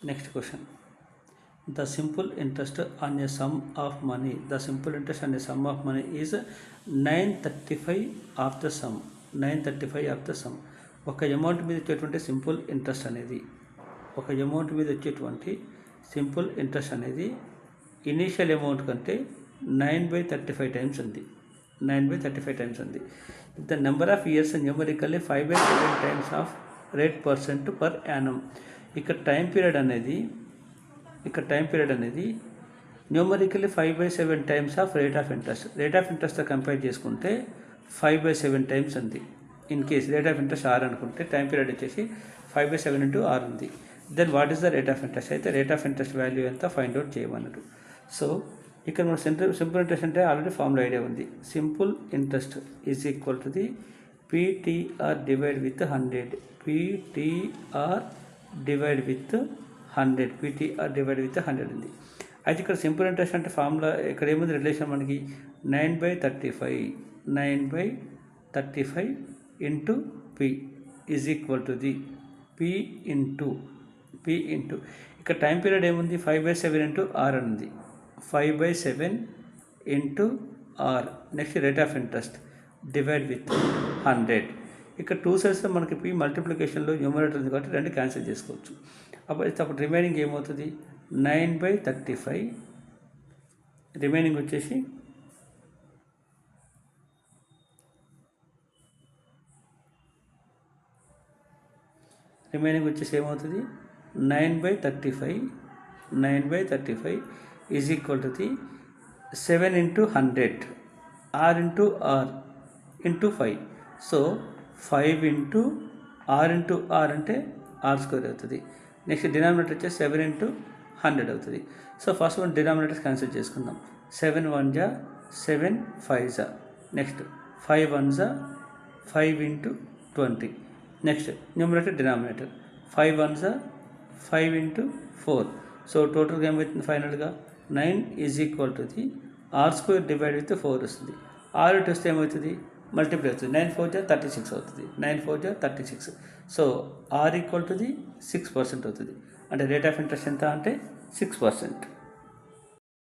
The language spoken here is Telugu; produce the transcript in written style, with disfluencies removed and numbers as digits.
Next question, the simple interest on a sum of money is 935 of the sum. 935 of the sum. ఒక అమౌంట్ మీద వచ్చేటువంటి సింపుల్ ఇంట్రెస్ట్ అనేది ఇనీషియల్ అమౌంట్ కంటే 9/35 టైమ్స్ ఉంది. 9/35 టైమ్స్ ఉంది. The number of years numerically 5/7 times of rate % per annum. ఇక్కడ టైం పీరియడ్ అనేది numerically 5/7 times of rate of ఇంట్రెస్ట్తో కంపేర్ చేసుకుంటే 5/7 టైమ్స్ ఉంది. In case rate of interest R అనుకుంటే టైం పీరియడ్ వచ్చేసి 5/7 × R ఉంది. Then what is the rate of interest? అయితే రేట్ ఆఫ్ ఇంట్రెస్ట్ వాల్యూ ఎంత ఫైండ్ అవుట్ చేయమన్నట్టు. సో ఇక్కడ మన సింపుల్ ఇంట్రెస్ట్ అంటే ఆల్రెడీ ఫార్ములా ఐడియా ఉంది. Simple interest is equal to the PTR divide with 100. PTR divide with 100 ఉంది. అయితే ఇక్కడ సింపుల్ ఇంట్రెస్ట్ అంటే ఫార్ములా ఇక్కడ ఏముంది రిలేషన్ మనకి 9/35 into P is equal to the P into ఇక్కడ టైం పీరియడ్ ఏముంది 5/7 ఇంటూ R ఉంది. 5/7 into R. Next rate of interest divide with 100. ఇక్కడ 2 సైడ్స్లో మనకి P మల్టిప్లికేషన్లో న్యూమరేటర్ ఉంది కాబట్టి 2 క్యాన్సిల్ చేసుకోవచ్చు. అప్పుడు రిమైనింగ్ ఏమవుతుంది 9/35. రిమైనింగ్ వచ్చేసి ఏమవుతుంది 9/35 is equal to the 7 × 100 R into R into 5. So 5 × R into R అంటే R² అవుతుంది. నెక్స్ట్ డినామినేటర్ వచ్చేసి 7 × 100 అవుతుంది. So first one denominators cancel చేసుకుందాం. 7 1 జా 7 5 జా. నెక్స్ట్ 5 1 జా 5 × 20. నెక్స్ట్ న్యూమరేటర్ డినామినేటర్ 5 1 జా 5 × 4. సో టోటల్గా ఏమవుతుంది ఫైనల్గా 9 is equal to the R² divide with 4 వస్తుంది. R ఇటు వస్తే ఏమవుతుంది మల్టిప్లై అవుతుంది. 9 4 జా 36 అవుతుంది. 9 4 జా 36. So R equal to the 6% అవుతుంది. అంటే రేట్ ఆఫ్ ఇంట్రెస్ట్ ఎంత అంటే 6%.